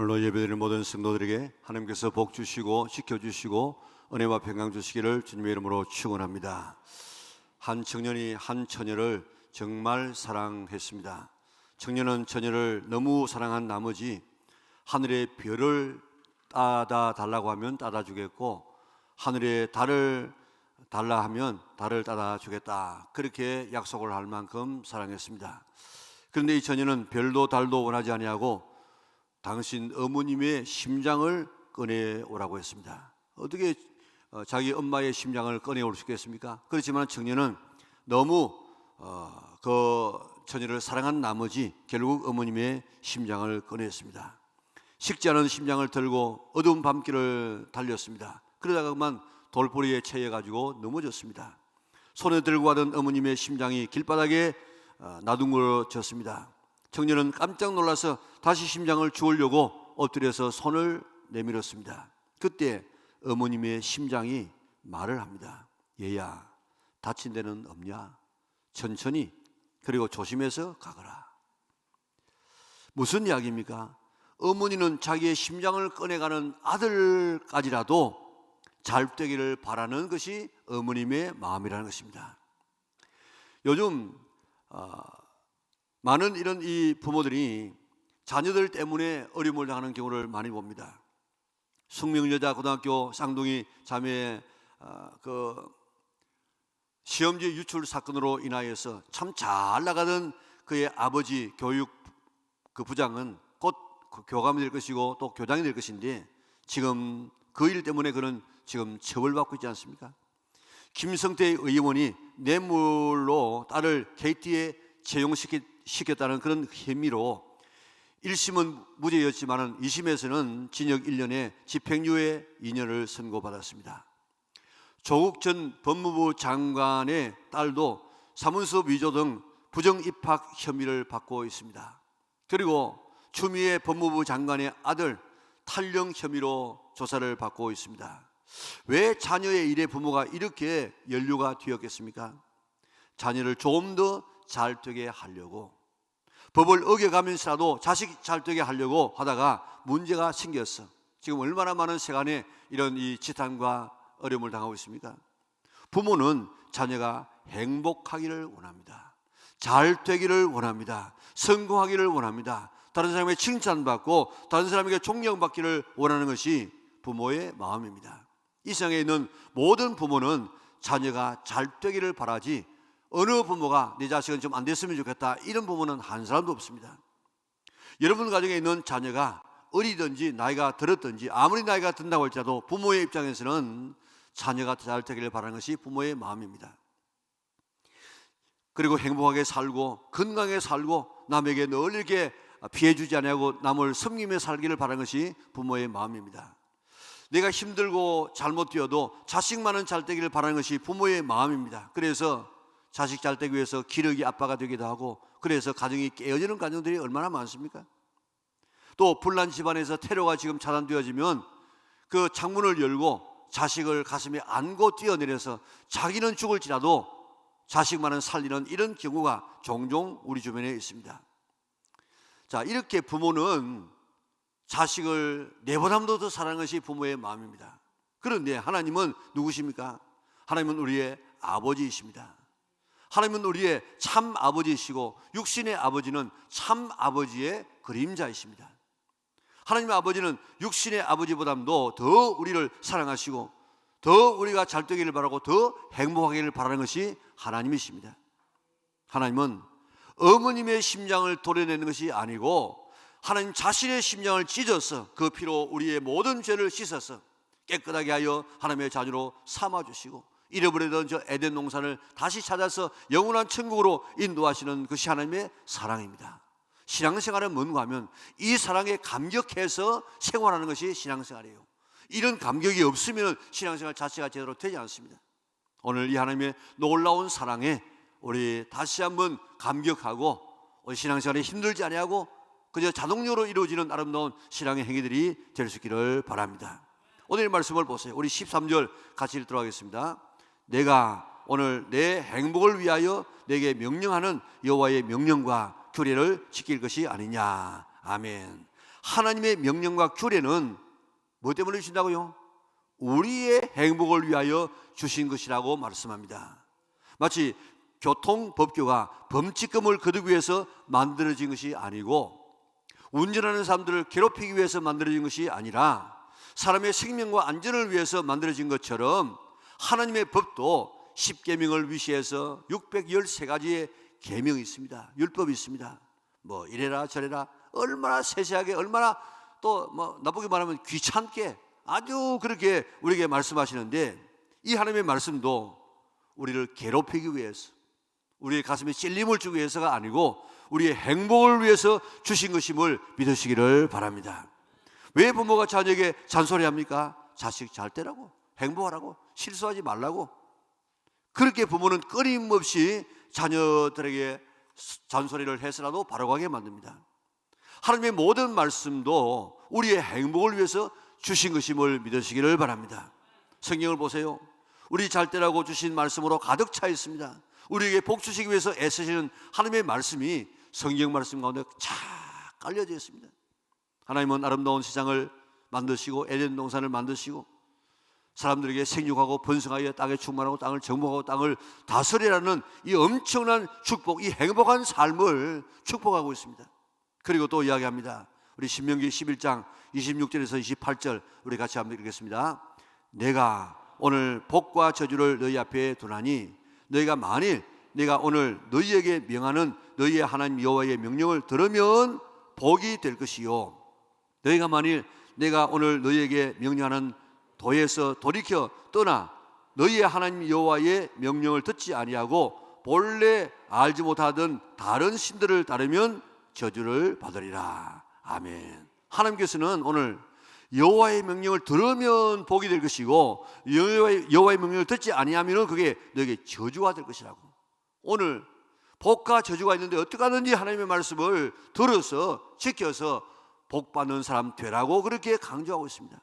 오늘도 예배드리는 모든 성도들에게 하나님께서 복 주시고 지켜주시고 은혜와 평강 주시기를 주님의 이름으로 축원합니다. 한 청년이 한 처녀를 정말 사랑했습니다. 청년은 처녀를 너무 사랑한 나머지 하늘의 별을 따다 달라고 하면 따다 주겠고, 하늘의 달을 달라 하면 달을 따다 주겠다, 그렇게 약속을 할 만큼 사랑했습니다. 그런데 이 처녀는 별도 달도 원하지 아니하고 당신 어머님의 심장을 꺼내오라고 했습니다. 어떻게 자기 엄마의 심장을 꺼내올 수 있겠습니까? 그렇지만 청년은 너무 그 처녀를 사랑한 나머지 결국 어머님의 심장을 꺼냈습니다. 식지 않은 심장을 들고 어두운 밤길을 달렸습니다. 그러다가 그만 돌부리에 채여가지고 넘어졌습니다. 손에 들고 가던 어머님의 심장이 길바닥에 나둥그러졌습니다. 청년은 깜짝 놀라서 다시 심장을 주우려고 엎드려서 손을 내밀었습니다. 그때 어머님의 심장이 말을 합니다. 얘야, 다친 데는 없냐? 천천히 그리고 조심해서 가거라. 무슨 이야기입니까? 어머니는 자기의 심장을 꺼내가는 아들까지라도 잘 되기를 바라는 것이 어머님의 마음이라는 것입니다. 요즘 많은 이런 이 부모들이 자녀들 때문에 어려움을 당하는 경우를 많이 봅니다. 숙명여자 고등학교 쌍둥이 자매의 그 시험지 유출 사건으로 인하여서 참 잘 나가던 그의 아버지 교육 그 부장은 곧 교감이 될 것이고 또 교장이 될 것인데, 지금 그 일 때문에 그는 지금 처벌받고 있지 않습니까? 김성태 의원이 뇌물로 딸을 KT에 채용시켰다는 그런 혐의로 1심은 무죄였지만 2심에서는 징역 1년에 집행유예 2년을 선고받았습니다. 조국 전 법무부 장관의 딸도 사문서 위조 등 부정입학 혐의를 받고 있습니다. 그리고 추미애 법무부 장관의 아들 탈영 혐의로 조사를 받고 있습니다. 왜 자녀의 일에 부모가 이렇게 연루가 되었겠습니까? 자녀를 좀 더 잘 되게 하려고, 법을 어겨가면서라도 자식 잘 되게 하려고 하다가 문제가 생겼어. 지금 얼마나 많은 세간에 이런 이 지탄과 어려움을 당하고 있습니까? 부모는 자녀가 행복하기를 원합니다. 잘 되기를 원합니다. 성공하기를 원합니다. 다른 사람에게 칭찬받고 다른 사람에게 존경받기를 원하는 것이 부모의 마음입니다. 이 세상에 있는 모든 부모는 자녀가 잘 되기를 바라지, 어느 부모가 내 자식은 좀 안 됐으면 좋겠다 이런 부모는 한 사람도 없습니다. 여러분 가정에 있는 자녀가 어리든지 나이가 들었든지 아무리 나이가 든다고 할지라도 부모의 입장에서는 자녀가 잘 되기를 바라는 것이 부모의 마음입니다. 그리고 행복하게 살고 건강하게 살고 남에게 늘 이렇게 피해주지 않고 남을 섬기며 살기를 바라는 것이 부모의 마음입니다. 내가 힘들고 잘못되어도 자식만은 잘 되기를 바라는 것이 부모의 마음입니다. 그래서 자식 잘 되기 위해서 기러기 아빠가 되기도 하고, 그래서 가정이 깨어지는 가정들이 얼마나 많습니까? 또 불난 집안에서 테러가 지금 차단되어지면 그 창문을 열고 자식을 가슴에 안고 뛰어내려서 자기는 죽을지라도 자식만은 살리는 이런 경우가 종종 우리 주변에 있습니다. 자, 이렇게 부모는 자식을 내보다도 더 사랑하는 것이 부모의 마음입니다. 그런데 하나님은 누구십니까? 하나님은 우리의 아버지이십니다. 하나님은 우리의 참 아버지이시고 육신의 아버지는 참 아버지의 그림자이십니다. 하나님의 아버지는 육신의 아버지보다도 더 우리를 사랑하시고 더 우리가 잘 되기를 바라고 더 행복하기를 바라는 것이 하나님이십니다. 하나님은 어머님의 심장을 도려내는 것이 아니고 하나님 자신의 심장을 찢어서 그 피로 우리의 모든 죄를 씻어서 깨끗하게 하여 하나님의 자녀로 삼아주시고 잃어버리던 저 에덴 농산을 다시 찾아서 영원한 천국으로 인도하시는 것이 하나님의 사랑입니다. 신앙생활은 뭔가 하면 이 사랑에 감격해서 생활하는 것이 신앙생활이에요. 이런 감격이 없으면 신앙생활 자체가 제대로 되지 않습니다. 오늘 이 하나님의 놀라운 사랑에 우리 다시 한번 감격하고 우리 신앙생활이 힘들지 아니하고 그저 자동적으로 이루어지는 아름다운 신앙의 행위들이 될 수 있기를 바랍니다. 오늘 말씀을 보세요. 우리 13절 같이 읽도록 하겠습니다. 내가 오늘 내 행복을 위하여 내게 명령하는 여호와의 명령과 규례를 지킬 것이 아니냐. 아멘. 하나님의 명령과 규례는 뭐 때문에 주신다고요? 우리의 행복을 위하여 주신 것이라고 말씀합니다. 마치 교통법규가 범칙금을 거두기 위해서 만들어진 것이 아니고, 운전하는 사람들을 괴롭히기 위해서 만들어진 것이 아니라 사람의 생명과 안전을 위해서 만들어진 것처럼 하나님의 법도 10계명을 위시해서 613가지의 계명이 있습니다. 율법이 있습니다. 뭐 이래라 저래라, 얼마나 세세하게, 얼마나 또 뭐 나쁘게 말하면 귀찮게 아주 그렇게 우리에게 말씀하시는데, 이 하나님의 말씀도 우리를 괴롭히기 위해서, 우리의 가슴에 찔림을 주기 위해서가 아니고 우리의 행복을 위해서 주신 것임을 믿으시기를 바랍니다. 왜 부모가 자녀에게 잔소리합니까? 자식 잘 되라고, 행복하라고, 실수하지 말라고. 그렇게 부모는 끊임없이 자녀들에게 잔소리를 해서라도 바로가게 만듭니다. 하나님의 모든 말씀도 우리의 행복을 위해서 주신 것임을 믿으시기를 바랍니다. 성경을 보세요. 우리 잘 되라고 주신 말씀으로 가득 차 있습니다. 우리에게 복 주시기 위해서 애쓰시는 하나님의 말씀이 성경 말씀 가운데 쫙 깔려져 있습니다. 하나님은 아름다운 세상을 만드시고 에덴 동산을 만드시고 사람들에게 생육하고 번성하여 땅에 충만하고 땅을 정복하고 땅을 다스리라는 이 엄청난 축복, 이 행복한 삶을 축복하고 있습니다. 그리고 또 이야기합니다. 우리 신명기 11장 26절에서 28절 우리 같이 한번 읽겠습니다. 내가 오늘 복과 저주를 너희 앞에 두나니 너희가 만일 내가 오늘 너희에게 명하는 너희의 하나님 여호와의 명령을 들으면 복이 될 것이요, 너희가 만일 내가 오늘 너희에게 명령하는 도에서 돌이켜 떠나 너희의 하나님 여호와의 명령을 듣지 아니하고 본래 알지 못하던 다른 신들을 따르면 저주를 받으리라. 아멘. 하나님께서는 오늘 여호와의 명령을 들으면 복이 될 것이고 여호와의 명령을 듣지 아니하면 그게 너에게 저주가 될 것이라고. 오늘 복과 저주가 있는데 어떻게 하든지 하나님의 말씀을 들어서 지켜서 복받는 사람 되라고 그렇게 강조하고 있습니다.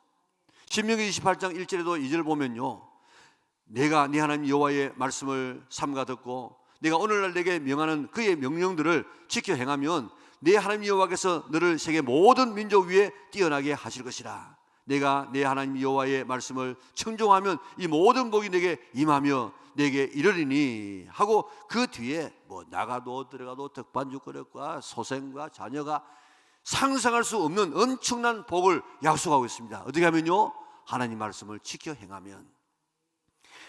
신명기 28장 1절에도 2절 보면요, 내가 네 하나님 여호와의 말씀을 삼가 듣고 내가 오늘날 내게 명하는 그의 명령들을 지켜 행하면 네 하나님 여호와께서 너를 세계 모든 민족 위에 뛰어나게 하실 것이라. 내가 네 하나님 여호와의 말씀을 청종하면 이 모든 복이 내게 임하며 내게 이르리니 하고, 그 뒤에 뭐 나가도 들어가도 덕반죽거릇과 소생과 자녀가 상상할 수 없는 엄청난 복을 약속하고 있습니다. 어떻게 하면요? 하나님 말씀을 지켜 행하면.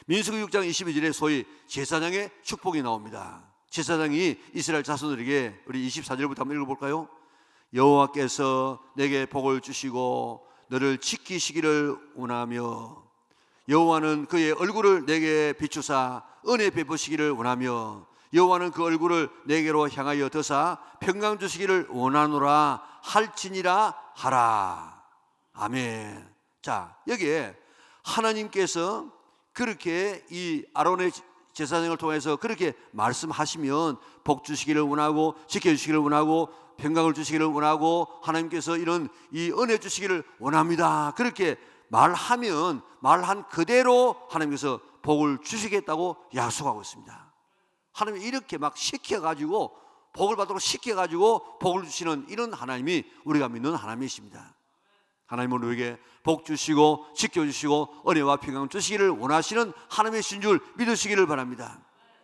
민수기 6장 22절에 소위 제사장의 축복이 나옵니다. 제사장이 이스라엘 자손들에게, 우리 24절부터 한번 읽어볼까요? 여호와께서 내게 복을 주시고 너를 지키시기를 원하며 여호와는 그의 얼굴을 내게 비추사 은혜 베푸시기를 원하며 여호와는 그 얼굴을 내게로 향하여 드사 평강 주시기를 원하노라 할지니라 하라. 아멘. 자, 여기에 하나님께서 그렇게 이 아론의 제사장을 통해서 그렇게 말씀하시면 복 주시기를 원하고 지켜주시기를 원하고 평강을 주시기를 원하고 하나님께서 이런 이 은혜 주시기를 원합니다. 그렇게 말하면 말한 그대로 하나님께서 복을 주시겠다고 약속하고 있습니다. 하나님이 이렇게 막 시켜가지고 복을 받도록 시켜가지고 복을 주시는 이런 하나님이 우리가 믿는 하나님이십니다. 하나님은 우리에게 복 주시고 지켜주시고 은혜와 평강 주시기를 원하시는 하나님이신 줄 믿으시기를 바랍니다.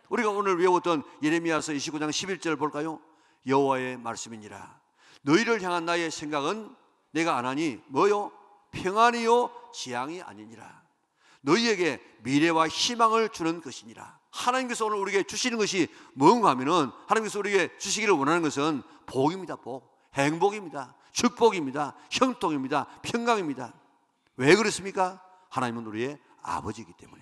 우리가 오늘 외웠던 예레미야서 29장 11절 볼까요? 여호와의 말씀이니라. 너희를 향한 나의 생각은 내가 안 하니 뭐요? 평안이요 지향이 아니니라. 너희에게 미래와 희망을 주는 것이니라. 하나님께서 오늘 우리에게 주시는 것이 뭔가 하면은, 하나님께서 우리에게 주시기를 원하는 것은 복입니다. 복, 행복입니다. 축복입니다. 형통입니다. 평강입니다. 왜 그렇습니까? 하나님은 우리의 아버지이기 때문에.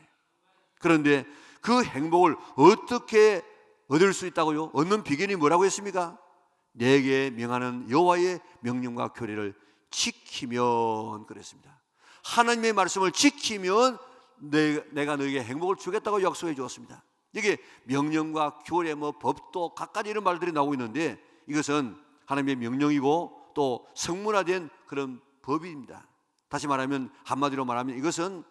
그런데 그 행복을 어떻게 얻을 수 있다고요? 얻는 비결이 뭐라고 했습니까? 내게 명하는 여호와의 명령과 규례를 지키면 그랬습니다. 하나님의 말씀을 지키면 내가 너에게 행복을 주겠다고 약속해 주었습니다. 이게 명령과 규례, 뭐 법도 각가지 이런 말들이 나오고 있는데, 이것은 하나님의 명령이고 또 성문화된 그런 법입니다. 다시 말하면, 한마디로 말하면 이것은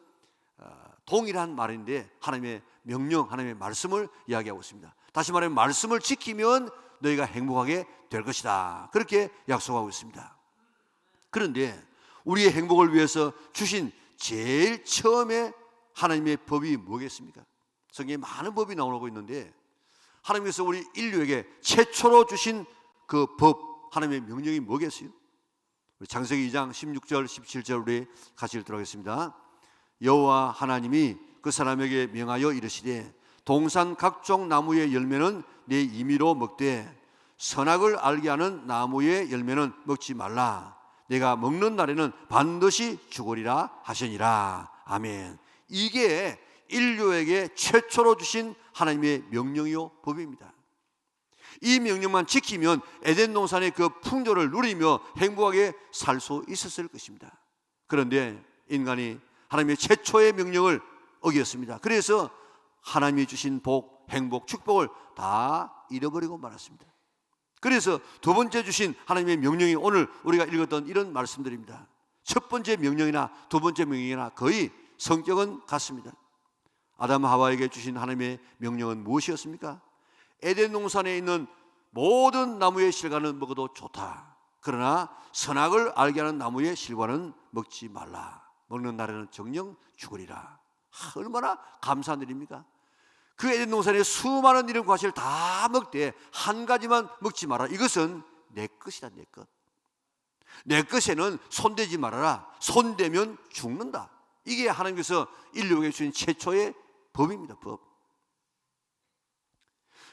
동일한 말인데 하나님의 명령, 하나님의 말씀을 이야기하고 있습니다. 다시 말하면 말씀을 지키면 너희가 행복하게 될 것이다. 그렇게 약속하고 있습니다. 그런데 우리의 행복을 위해서 주신 제일 처음에 하나님의 법이 뭐겠습니까? 성경에 많은 법이 나오고 있는데 하나님께서 우리 인류에게 최초로 주신 그 법, 하나님의 명령이 뭐겠어요? 우리 창세기 2장 16절 17절 우리 같이 읽도록 하겠습니다. 여호와 하나님이 그 사람에게 명하여 이르시되 동산 각종 나무의 열매는 내 임의로 먹되 선악을 알게 하는 나무의 열매는 먹지 말라. 내가 먹는 날에는 반드시 죽으리라 하시니라. 아멘. 이게 인류에게 최초로 주신 하나님의 명령이요 법입니다. 이 명령만 지키면 에덴 동산의 그 풍조를 누리며 행복하게 살 수 있었을 것입니다. 그런데 인간이 하나님의 최초의 명령을 어겼습니다. 그래서 하나님이 주신 복, 행복, 축복을 다 잃어버리고 말았습니다. 그래서 두 번째 주신 하나님의 명령이 오늘 우리가 읽었던 이런 말씀들입니다. 첫 번째 명령이나 두 번째 명령이나 거의 성격은 같습니다. 아담 하와에게 주신 하나님의 명령은 무엇이었습니까? 에덴 동산에 있는 모든 나무의 실과는 먹어도 좋다. 그러나 선악을 알게 하는 나무의 실과는 먹지 말라. 먹는 날에는 정녕 죽으리라. 얼마나 감사한 일입니까? 그 에덴 동산의 수많은 이런 과실을 다 먹되 한 가지만 먹지 마라. 이것은 내 것이다. 내 것. 내 것에는 손대지 말아라. 손대면 죽는다. 이게 하나님께서 인류에게 주신 최초의 법입니다. 법.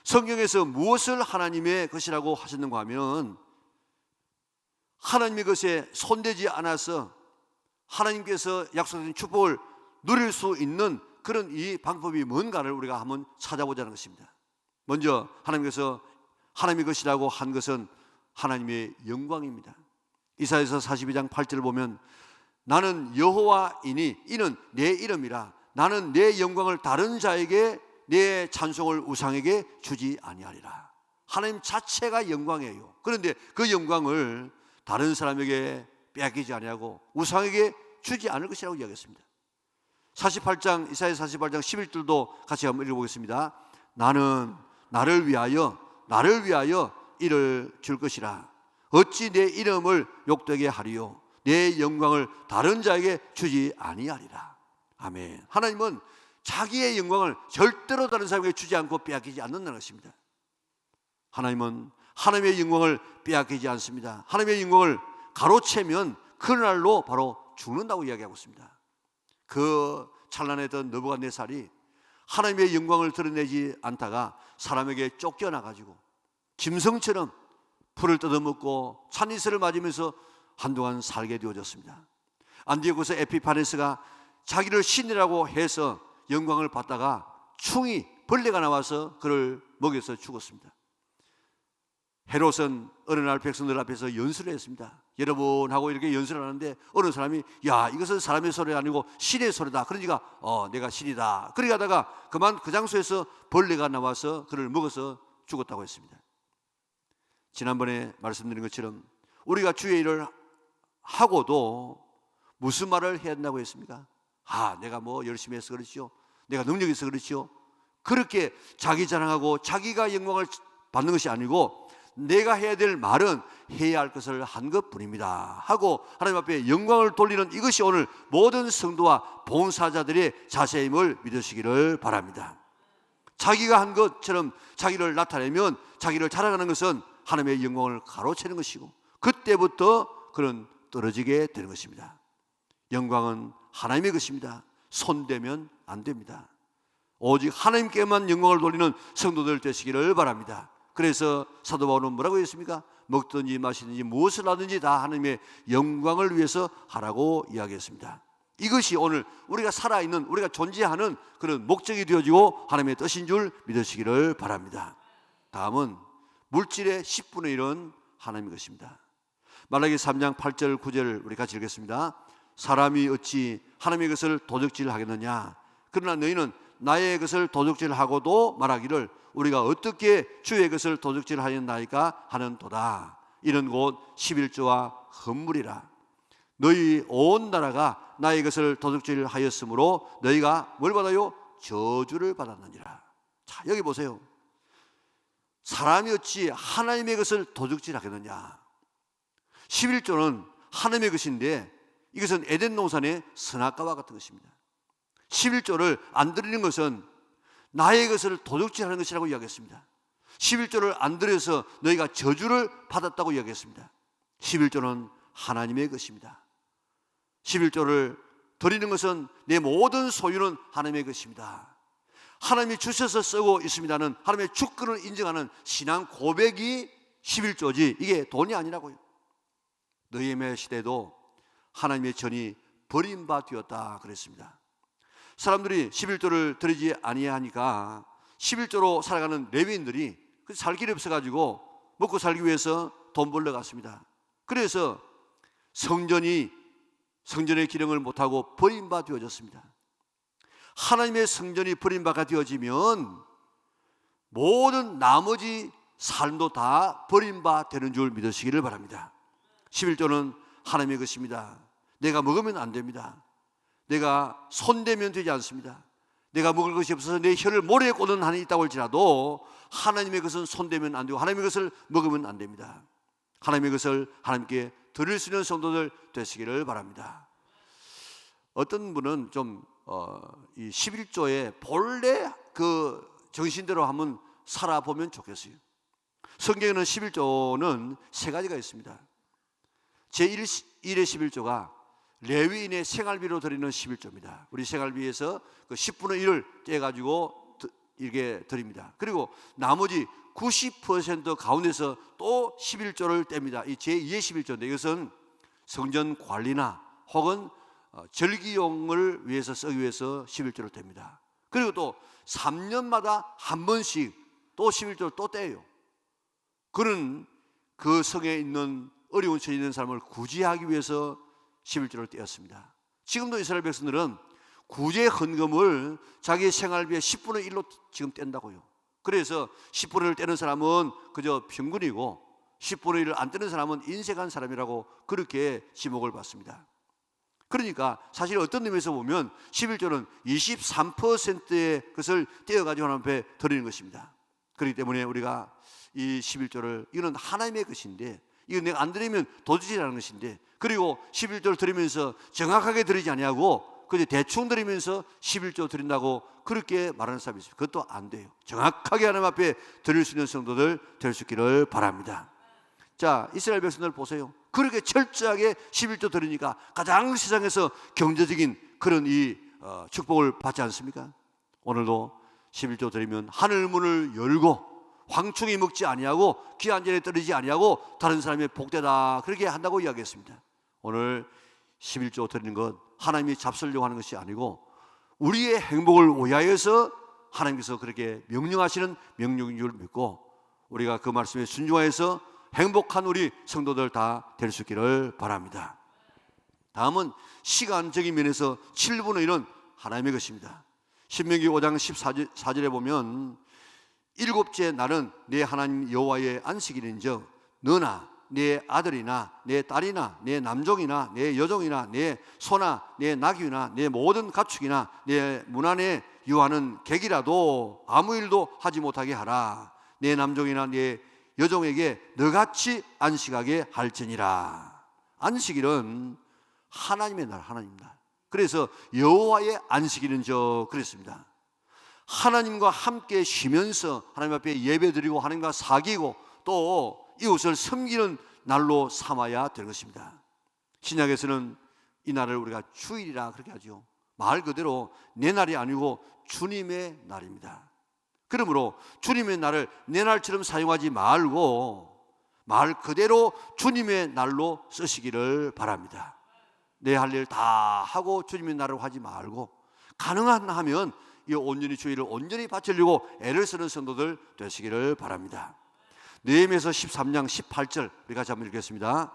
성경에서 무엇을 하나님의 것이라고 하셨는가 하면 하나님의 것에 손대지 않아서 하나님께서 약속하신 축복을 누릴 수 있는 그런 이 방법이 뭔가를 우리가 한번 찾아보자는 것입니다. 먼저 하나님께서 하나님의 것이라고 한 것은 하나님의 영광입니다. 이사야서 42장 8절을 보면 나는 여호와이니 이는 내 이름이라 나는 내 영광을 다른 자에게 내 찬송을 우상에게 주지 아니하리라. 하나님 자체가 영광이에요. 그런데 그 영광을 다른 사람에게 빼앗기지 아니하고 우상에게 주지 않을 것이라고 이야기했습니다. 48장 이사야 48장 11절도 같이 한번 읽어보겠습니다. 나는 나를 위하여 이를 줄 것이라. 어찌 내 이름을 욕되게 하리요 내 영광을 다른 자에게 주지 아니하리라. 아멘. 하나님은 자기의 영광을 절대로 다른 사람에게 주지 않고 빼앗기지 않는다는 것입니다. 하나님은 하나님의 영광을 빼앗기지 않습니다. 하나님의 영광을 가로채면 그날로 바로 죽는다고 이야기하고 있습니다. 그 찬란했던 느부갓네살이 하나님의 영광을 드러내지 않다가 사람에게 쫓겨나가지고 짐승처럼 풀을 뜯어먹고 찬이슬을 맞으면서 한동안 살게 되어졌습니다. 안디오쿠스 에피파네스가 자기를 신이라고 해서 영광을 받다가 충이 벌레가 나와서 그를 먹여서 죽었습니다. 헤롯은 어느 날 백성들 앞에서 연설을 했습니다. 여러분 하고 이렇게 연설을 하는데 어느 사람이 야 이것은 사람의 소리가 아니고 신의 소리다. 그러니까 내가 신이다. 그렇게 하다가 그만 그 장소에서 벌레가 나와서 그를 먹어서 죽었다고 했습니다. 지난번에 말씀드린 것처럼 우리가 주의 일을 하고도 무슨 말을 해야 된다고 했습니까? 내가 뭐 열심히 해서 그렇지요. 내가 능력이 있어 그렇지요. 그렇게 자기 자랑하고 자기가 영광을 받는 것이 아니고 내가 해야 될 말은 해야 할 것을 한 것뿐입니다 하고 하나님 앞에 영광을 돌리는 이것이 오늘 모든 성도와 봉사자들의 자세임을 믿으시기를 바랍니다. 자기가 한 것처럼 자기를 나타내면 자기를 자랑하는 것은 하나님의 영광을 가로채는 것이고 그때부터 그는 떨어지게 되는 것입니다. 영광은 하나님의 것입니다. 손대면 안 됩니다. 오직 하나님께만 영광을 돌리는 성도들 되시기를 바랍니다. 그래서 사도 바울은 뭐라고 했습니까? 먹든지 마시든지 무엇을 하든지 다 하나님의 영광을 위해서 하라고 이야기했습니다. 이것이 오늘 우리가 살아있는 우리가 존재하는 그런 목적이 되어지고 하나님의 뜻인 줄 믿으시기를 바랍니다. 다음은 물질의 10분의 1은 하나님의 것입니다. 말라기 3장 8절 9절을 우리 같이 읽겠습니다. 사람이 어찌 하나님의 것을 도적질하겠느냐? 그러나 너희는 나의 것을 도적질하고도 말하기를 우리가 어떻게 주의 것을 도적질하였나이까 하는도다. 이는 곧 11조와 헌물이라. 너희 온 나라가 나의 것을 도적질하였으므로 너희가 뭘 받아요? 저주를 받았느니라. 자, 여기 보세요. 사람이 어찌 하나님의 것을 도적질하겠느냐? 11조는 하나님의 것인데 이것은 에덴 동산의 선악과와 같은 것입니다. 11조를 안 드리는 것은 나의 것을 도둑질하는 것이라고 이야기했습니다. 11조를 안 드려서 너희가 저주를 받았다고 이야기했습니다. 11조는 하나님의 것입니다. 11조를 드리는 것은 내 모든 소유는 하나님의 것입니다. 하나님이 주셔서 쓰고 있습니다는 하나님의 주권을 인정하는 신앙 고백이 11조지 이게 돈이 아니라고요. 느헤미야 시대도 하나님의 전이 버림바 되었다 그랬습니다. 사람들이 11조를 드리지 아니하니까 11조로 살아가는 레위인들이 살 길이 없어가지고 먹고 살기 위해서 돈 벌러 갔습니다. 그래서 성전의 기능을 못하고 버림바 되어졌습니다. 하나님의 성전이 버림바가 되어지면 모든 나머지 삶도 다 버림바 되는 줄 믿으시기를 바랍니다. 11조는 하나님의 것입니다. 내가 먹으면 안 됩니다. 내가 손대면 되지 않습니다. 내가 먹을 것이 없어서 내 혀를 모래에 꽂는 한이 있다고 할지라도 하나님의 것은 손대면 안 되고 하나님의 것을 먹으면 안 됩니다. 하나님의 것을 하나님께 드릴 수 있는 성도들 되시기를 바랍니다. 어떤 분은 좀 이 11조의 본래 그 정신대로 한번 살아보면 좋겠어요. 성경에는 11조는 세 가지가 있습니다. 제1의 11조가 레위인의 생활비로 드리는 11조입니다. 우리 생활비에서 그 10분의 1을 떼가지고 이렇게 드립니다. 그리고 나머지 90% 가운데서 또 11조를 뗍니다. 이 제2의 11조인데 이것은 성전 관리나 혹은 절기용을 위해서 쓰기 위해서 11조를 뗍니다. 그리고 또 3년마다 한 번씩 또 11조를 또 떼요. 그는 그 성에 있는 어려운 처지에 있는 사람을 구제하기 위해서 11조를 떼었습니다. 지금도 이스라엘 백성들은 구제 헌금을 자기 생활비의 10분의 1로 지금 뗀다고요. 그래서 10분의 1을 떼는 사람은 그저 평균이고 10분의 1을 안 떼는 사람은 인색한 사람이라고 그렇게 지목을 받습니다. 그러니까 사실 어떤 의미에서 보면 11조는 23%의 것을 떼어가지고 하나님 앞에 드리는 것입니다. 그렇기 때문에 우리가 이 11조를 이거는 하나님의 것인데 이거 내가 안 드리면 도둑질하는 것인데 그리고 11조를 드리면서 정확하게 드리지 아니하고 그저 대충 드리면서 11조 드린다고 그렇게 말하는 사람이 있습니다. 그것도 안 돼요. 정확하게 하나님 앞에 드릴 수 있는 성도들 될 수 있기를 바랍니다. 자, 이스라엘 백성들 보세요. 그렇게 철저하게 11조 드리니까 가장 세상에서 경제적인 그런 이 축복을 받지 않습니까? 오늘도 11조 드리면 하늘 문을 열고 황충이 먹지 아니하고 귀한 전에 떨어지지 아니하고 다른 사람의 복되다 그렇게 한다고 이야기했습니다. 오늘 11조 드리는 것 하나님이 잡수려고 하는 것이 아니고 우리의 행복을 위하여서 하나님께서 그렇게 명령하시는 명령인 줄 믿고 우리가 그 말씀에 순종하여서 행복한 우리 성도들 다 될 수 있기를 바랍니다. 다음은 시간적인 면에서 7분의 1은 하나님의 것입니다. 신명기 5장 14절에 보면 일곱째 날은 내 하나님 여호와의 안식일인즉 너나 내 아들이나 내 딸이나 내 남종이나 내 여종이나 내 소나 내 나귀나 내 모든 가축이나 내 문 안에 유하는 객이라도 아무 일도 하지 못하게 하라. 내 남종이나 내 여종에게 너같이 안식하게 할지니라. 안식일은 하나님의 날, 하나님 날. 그래서 여호와의 안식일은 그랬습니다. 하나님과 함께 쉬면서 하나님 앞에 예배드리고 하나님과 사귀고 또 이웃을 섬기는 날로 삼아야 될 것입니다. 신약에서는 이 날을 우리가 주일이라 그렇게 하죠. 말 그대로 내 날이 아니고 주님의 날입니다. 그러므로 주님의 날을 내 날처럼 사용하지 말고 말 그대로 주님의 날로 쓰시기를 바랍니다. 내 할 일 다 하고 주님의 날을 하지 말고 가능한 하면 이 온전히 주일을 온전히 바치려고 애를 쓰는 성도들 되시기를 바랍니다. 느헤미야서 13장 18절 우리 같이 한번 읽겠습니다.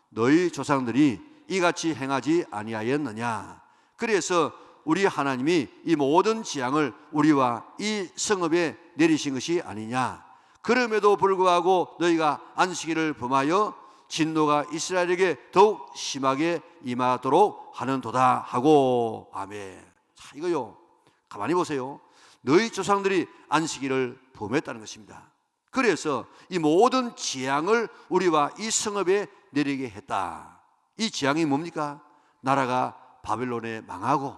너희 조상들이 이같이 행하지 아니하였느냐. 그래서 우리 하나님이 이 모든 재앙을 우리와 이 성읍에 내리신 것이 아니냐. 그럼에도 불구하고 너희가 안식일을 범하여 진노가 이스라엘에게 더욱 심하게 임하도록 하는도다 하고. 아멘. 자, 이거요 가만히 보세요. 너희 조상들이 안식일을 범했다는 것입니다. 그래서 이 모든 재앙을 우리와 이 성읍에 내리게 했다. 이 재앙이 뭡니까? 나라가 바벨론에 망하고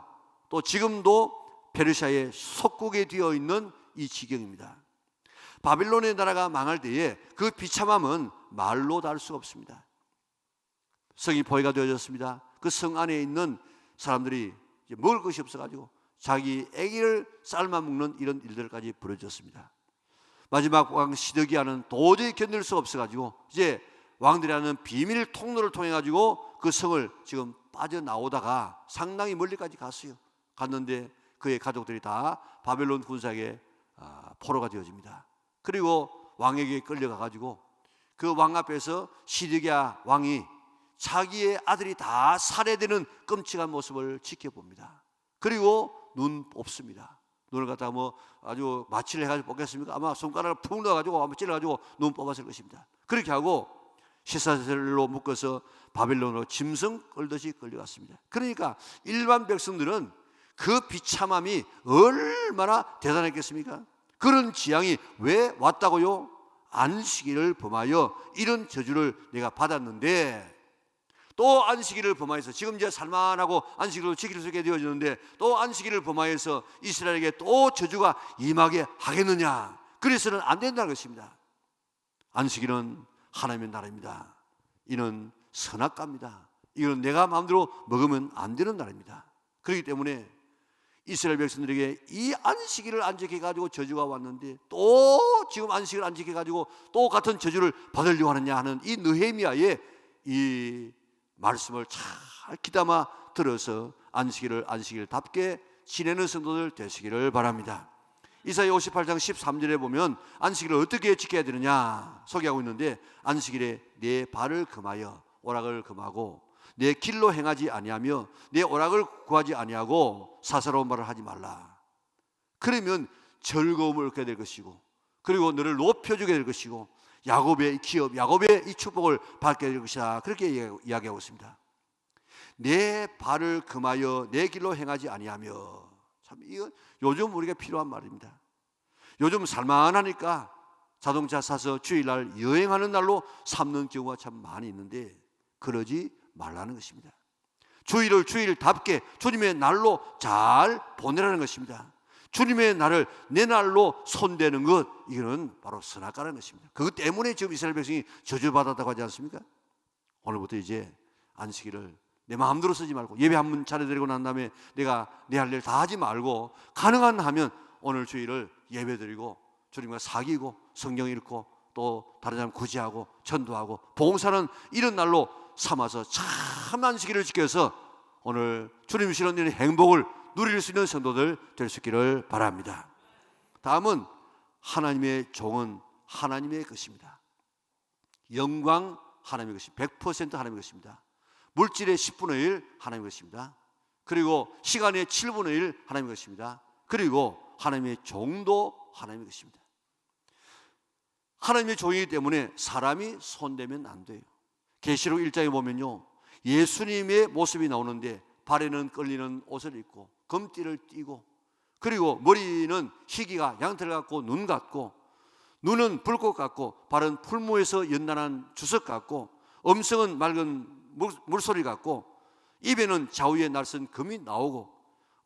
또 지금도 페르시아의 속국에 되어 있는 이 지경입니다. 바벨론의 나라가 망할 때에 그 비참함은 말로 다 할 수가 없습니다. 성이 포위가 되어졌습니다. 그 성 안에 있는 사람들이 이제 먹을 것이 없어가지고 자기 아기를 삶아 먹는 이런 일들까지 벌어졌습니다. 마지막 왕 시드기야는 도저히 견딜 수 없어가지고 이제 왕들이 하는 비밀 통로를 통해 가지고 그 성을 지금 빠져나오다가 상당히 멀리까지 갔어요. 갔는데 그의 가족들이 다 바벨론 군사에게 포로가 되어집니다. 그리고 왕에게 끌려가 가지고 그 왕 앞에서 시드기야 왕이 자기의 아들이 다 살해되는 끔찍한 모습을 지켜봅니다. 그리고 눈 뽑습니다. 눈을 갖다가 뭐 아주 마취를 해가지고 뽑겠습니까? 아마 손가락을 푹 넣어가지고 한번 찔러가지고 눈 뽑았을 것입니다. 그렇게 하고 쇠사슬로 묶어서 바벨론으로 짐승 끌듯이 끌려갔습니다. 그러니까 일반 백성들은 그 비참함이 얼마나 대단했겠습니까? 그런 재앙이 왜 왔다고요? 안식일을 범하여 이런 저주를 내가 받았는데, 또 안식일을 범하여서 지금 이제 살만하고 안식일로 지킬 수 있게 되어지는데 또 안식일을 범하여서 이스라엘에게 또 저주가 임하게 하겠느냐? 그래서는 안 된다는 것입니다. 안식일은 하나님의 나라입니다. 이는 선악과입니다. 이건 내가 마음대로 먹으면 안 되는 나라입니다. 그렇기 때문에 이스라엘 백성들에게 이 안식일을 안 지켜가지고 저주가 왔는데 또 지금 안식일을 안 지켜가지고 또 같은 저주를 받으려고 하느냐 하는 이 느헤미야의 이 말씀을 잘 귀담아 들어서 안식일답게 지내는 성도들 되시기를 바랍니다. 이사야 58장 13절에 보면 안식일을 어떻게 지켜야 되느냐 소개하고 있는데, 안식일에 내 발을 금하여 오락을 금하고 내 길로 행하지 아니하며 내 오락을 구하지 아니하고 사사로운 말을 하지 말라. 그러면 즐거움을 얻게 될 것이고, 그리고 너를 높여주게 될 것이고, 야곱의 기업, 야곱의 이 축복을 받게 될 것이다. 그렇게 이야기하고 있습니다. 내 발을 금하여 내 길로 행하지 아니하며, 참 이거 요즘 우리가 필요한 말입니다. 요즘 살만하니까 자동차 사서 주일날 여행하는 날로 삼는 경우가 참 많이 있는데 그러지 말라는 것입니다. 주일을 주일답게 주님의 날로 잘 보내라는 것입니다. 주님의 날을 내 날로 손대는 것, 이거는 바로 선악과라는 것입니다. 그것 때문에 지금 이스라엘 백성이 저주받았다고 하지 않습니까? 오늘부터 이제 안식일을 내 마음대로 쓰지 말고, 예배 한 번 차려드리고 난 다음에 내가 내 할 일 다 하지 말고, 가능한 하면 오늘 주일을 예배드리고 주님과 사귀고 성경 읽고 또 다른 사람 구제하고 전도하고 봉사는 이런 날로 삼아서 참 안식일을 지켜서 오늘 주님 주시는 이런 행복을 누릴 수 있는 성도들 될 수 있기를 바랍니다. 다음은 하나님의 종은 하나님의 것입니다. 영광 하나님의 것입니다. 100% 하나님의 것입니다. 물질의 10분의 1 하나님의 것입니다. 그리고 시간의 7분의 1 하나님의 것입니다. 그리고 하나님의 종도 하나님의 것입니다. 하나님의 종이기 때문에 사람이 손대면 안 돼요. 계시록 1장에 보면요, 예수님의 모습이 나오는데 발에는 끌리는 옷을 입고 금띠를 띠고, 그리고 머리는 희기가 양털 같고 눈 같고, 눈은 불꽃 같고, 발은 풀무에서 연단한 주석 같고, 음성은 맑은 물소리 같고, 입에는 좌우의 날선 금이 나오고,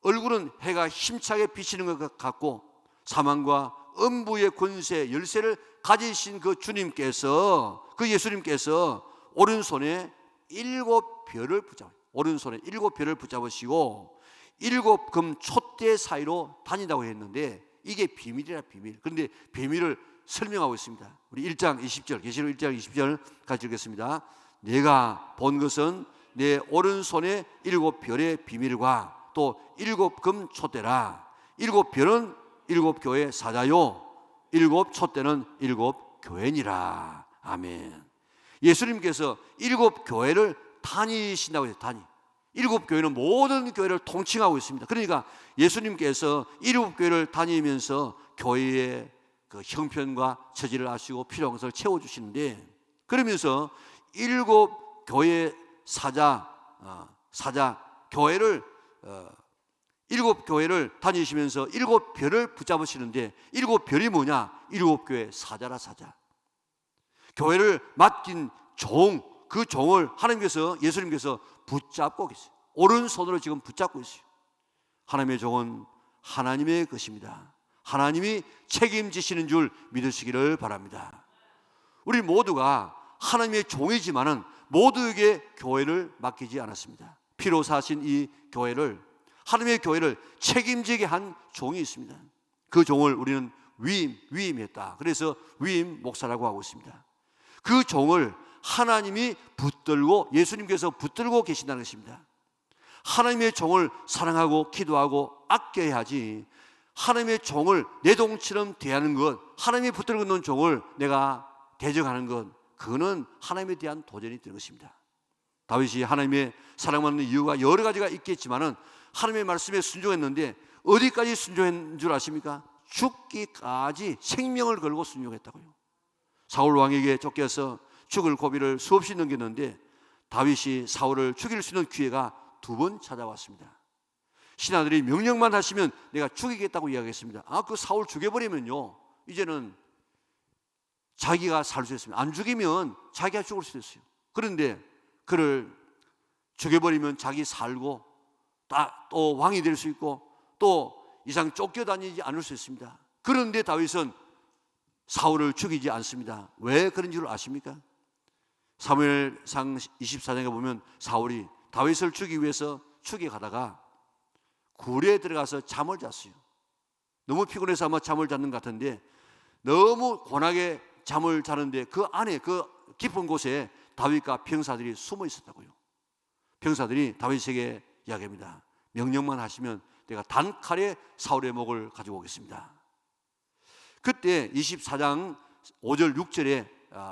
얼굴은 해가 힘차게 비치는 것 같고, 사망과 음부의 권세 열쇠를 가지신 그 주님께서, 그 예수님께서 오른손에 7별을 붙잡으시고 7금 촛대 사이로 다닌다고 했는데 이게 비밀이라 비밀. 그런데 비밀을 설명하고 있습니다. 우리 1장 20절, 계시록 1장 20절 같이 읽겠습니다. 내가 본 것은 내 오른손에 7별의 비밀과 또 7금 촛대라. 7별은 7교회 사자요, 7 촛대는 7 교회니라. 아멘. 예수님께서 7 교회를 다니신다고 해서 7 교회는 모든 교회를 통칭하고 있습니다. 그러니까 예수님께서 7 교회를 다니면서 교회의 그 형편과 처지를 아시고 필요한 것을 채워주시는데, 그러면서 7 교회 사자 교회를 7 교회를 다니시면서 7 별을 붙잡으시는데, 7 별이 뭐냐? 7 교회 사자라. 사자. 교회를 맡긴 종, 그 종을 하나님께서, 예수님께서 붙잡고 계세요. 오른손으로 지금 붙잡고 있어요. 하나님의 종은 하나님의 것입니다. 하나님이 책임지시는 줄 믿으시기를 바랍니다. 우리 모두가 하나님의 종이지만은 모두에게 교회를 맡기지 않았습니다. 피로 사신 이 교회를, 하나님의 교회를 책임지게 한 종이 있습니다. 그 종을 우리는 위임했다. 그래서 위임 목사라고 하고 있습니다. 그 종을 하나님이 붙들고, 예수님께서 붙들고 계신다는 것입니다. 하나님의 종을 사랑하고 기도하고 아껴야 하지, 하나님의 종을 내 종처럼 대하는 것, 하나님이 붙들고 있는 종을 내가 대적하는 것, 그거는 하나님에 대한 도전이 되는 것입니다. 다윗이 하나님의 사랑받는 이유가 여러 가지가 있겠지만은 하나님의 말씀에 순종했는데 어디까지 순종한 줄 아십니까? 죽기까지 생명을 걸고 순종했다고요. 사울 왕에게 쫓겨서 죽을 고비를 수없이 넘겼는데 다윗이 사울을 죽일 수 있는 기회가 2번 찾아왔습니다. 신하들이 명령만 하시면 내가 죽이겠다고 이야기했습니다. 그 사울 죽여버리면요, 이제는 자기가 살 수 있습니다. 안 죽이면 자기가 죽을 수도 있어요. 그런데 그를 죽여버리면 자기 살고 또 왕이 될 수 있고 또 이상 쫓겨다니지 않을 수 있습니다. 그런데 다윗은 사울을 죽이지 않습니다. 왜 그런 줄 아십니까? 사무엘상 24장에 보면 사울이 다윗을 죽이기 위해서 축에 가다가 굴에 들어가서 잠을 잤어요. 너무 피곤해서 아마 잠을 잤는 것 같은데 너무 고나게 잠을 자는데 그 안에, 그 깊은 곳에 다윗과 병사들이 숨어 있었다고요. 병사들이 다윗에게 이야기합니다. 명령만 하시면 내가 단칼에 사울의 목을 가지고 오겠습니다. 그때 24장 5절 6절에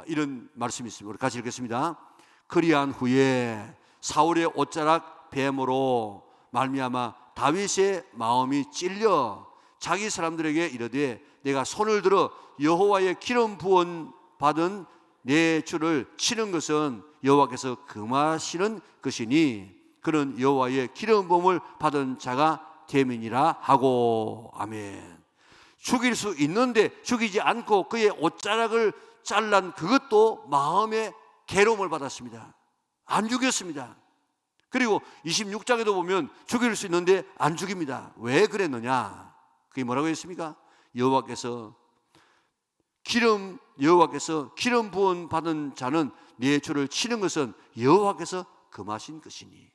이런 말씀이 있습니다. 우리 같이 읽겠습니다. 그리한 후에 사울의 옷자락 뱀으로 말미암아 다윗의 마음이 찔려 자기 사람들에게 이르되 내가 손을 들어 여호와의 기름 부은 받은 내 주를 치는 것은 여호와께서 금하시는 것이니 그는 여호와의 기름 부음을 받은 자가 됨이니라 하고. 아멘. 죽일 수 있는데 죽이지 않고 그의 옷자락을 잘란 그것도 마음의 괴로움을 받았습니다. 안 죽였습니다. 그리고 26장에도 보면 죽일 수 있는데 안 죽입니다. 왜 그랬느냐? 그게 뭐라고 했습니까? 여호와께서 기름 부은 받은 자는 내 주를 치는 것은 여호와께서 금하신 것이니,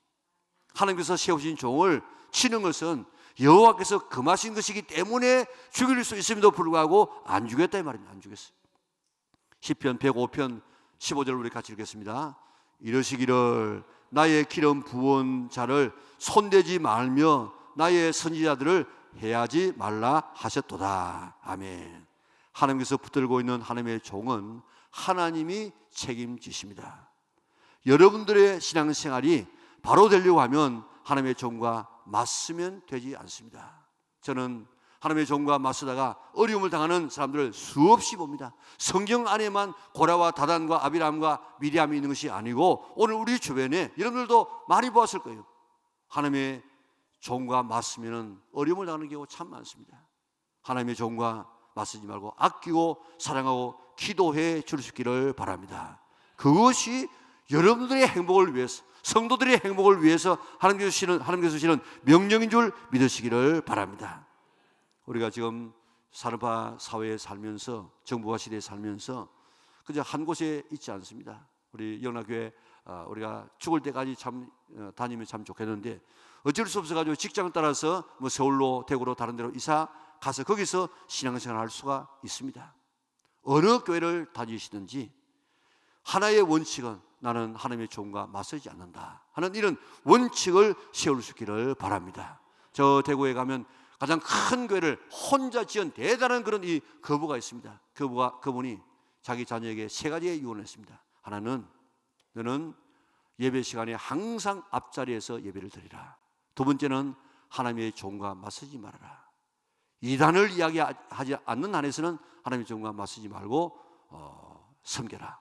하나님께서 세우신 종을 치는 것은 여호와께서 금하신 것이기 때문에 죽일 수 있음에도 불구하고 안 죽였다 이 말입니다. 안 죽였어요. 시편 105편 15절 우리 같이 읽겠습니다. 이러시기를 나의 기름 부은 자를 손대지 말며 나의 선지자들을 해하지 말라 하셨도다. 아멘. 하나님께서 붙들고 있는 하나님의 종은 하나님이 책임지십니다. 여러분들의 신앙생활이 바로 되려고 하면 하나님의 종과 맞서면 되지 않습니다. 저는 하나님의 종과 맞서다가 어려움을 당하는 사람들을 수없이 봅니다. 성경 안에만 고라와 다단과 아비람과 미리암이 있는 것이 아니고 오늘 우리 주변에 여러분들도 많이 보았을 거예요. 하나님의 종과 맞서면 어려움을 당하는 경우가 참 많습니다. 하나님의 종과 맞서지 말고 아끼고 사랑하고 기도해 줄 수 있기를 바랍니다. 그것이 여러분들의 행복을 위해서, 성도들의 행복을 위해서 하나님께서 주시는 명령인 줄 믿으시기를 바랍니다. 우리가 지금 산업화 사회에 살면서, 정부화 시대에 살면서 그저 한 곳에 있지 않습니다. 우리 영락교회 우리가 죽을 때까지 참 다니면 참 좋겠는데 어쩔 수 없어가지고 직장을 따라서 뭐 서울로, 대구로, 다른 데로 이사 가서 거기서 신앙생활을 할 수가 있습니다. 어느 교회를 다니시든지 하나의 원칙은 나는 하나님의 종과 맞서지 않는다 하는 이런 원칙을 세울 수 있기를 바랍니다. 저 대구에 가면 가장 큰 교회를 혼자 지은 대단한 그런 이 거부가 있습니다. 그분이 자기 자녀에게 3가지의 유언을 했습니다. 하나는 너는 예배 시간에 항상 앞자리에서 예배를 드리라. 2번째는 하나님의 종과 맞서지 말아라. 이단을 이야기하지 않는 한에서는 하나님의 종과 맞서지 말고 섬겨라.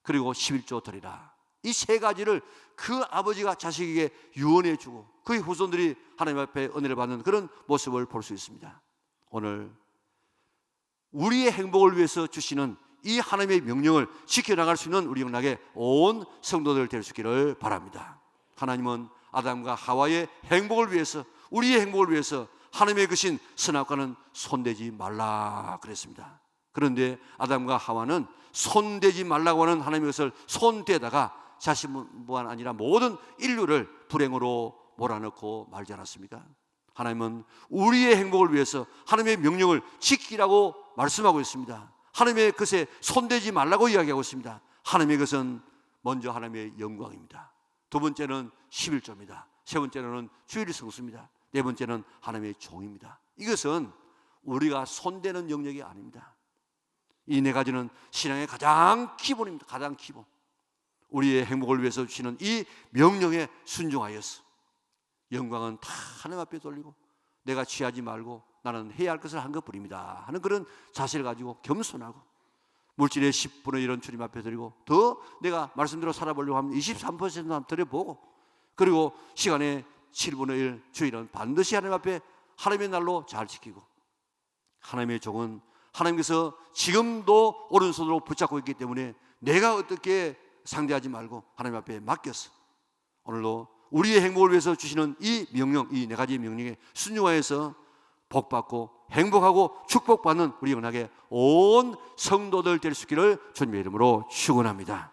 그리고 11조 드리라. 이 3가지를 그 아버지가 자식에게 유언해 주고 그의 후손들이 하나님 앞에 은혜를 받는 그런 모습을 볼 수 있습니다. 오늘 우리의 행복을 위해서 주시는 이 하나님의 명령을 지켜나갈 수 있는 우리 영락의 온 성도들 될 수 있기를 바랍니다. 하나님은 아담과 하와의 행복을 위해서, 우리의 행복을 위해서 하나님의 그신 선악과는 손대지 말라 그랬습니다. 그런데 아담과 하와는 손대지 말라고 하는 하나님의 것을 손대다가 자신뿐만 아니라 모든 인류를 불행으로 몰아넣고 말지 않았습니까? 하나님은 우리의 행복을 위해서 하나님의 명령을 지키라고 말씀하고 있습니다. 하나님의 것에 손대지 말라고 이야기하고 있습니다. 하나님의 것은 먼저 하나님의 영광입니다. 두 번째는 11조입니다. 세 번째는 주일의 성수입니다. 네 번째는 하나님의 종입니다. 이것은 우리가 손대는 영역이 아닙니다. 이 네 가지는 신앙의 가장 기본입니다. 가장 기본. 우리의 행복을 위해서 주시는 이 명령에 순종하여서 영광은 다 하나님 앞에 돌리고 내가 취하지 말고 나는 해야 할 것을 한 것뿐입니다 하는 그런 자세를 가지고 겸손하고 물질의 10분의 1은 주님 앞에 드리고 더 내가 말씀대로 살아보려고 하면 23%만 드려보고 그리고 시간의 7분의 1 주일은 반드시 하나님 앞에 하나님의 날로 잘 지키고 하나님의 종은 하나님께서 지금도 오른손으로 붙잡고 있기 때문에 내가 어떻게 상대하지 말고 하나님 앞에 맡겼어. 오늘도 우리의 행복을 위해서 주시는 이 명령, 이 네 가지 명령에 순종하여서 복받고 행복하고 축복받는 우리 영락의 온 성도들 될 수 있기를 주님의 이름으로 축원합니다.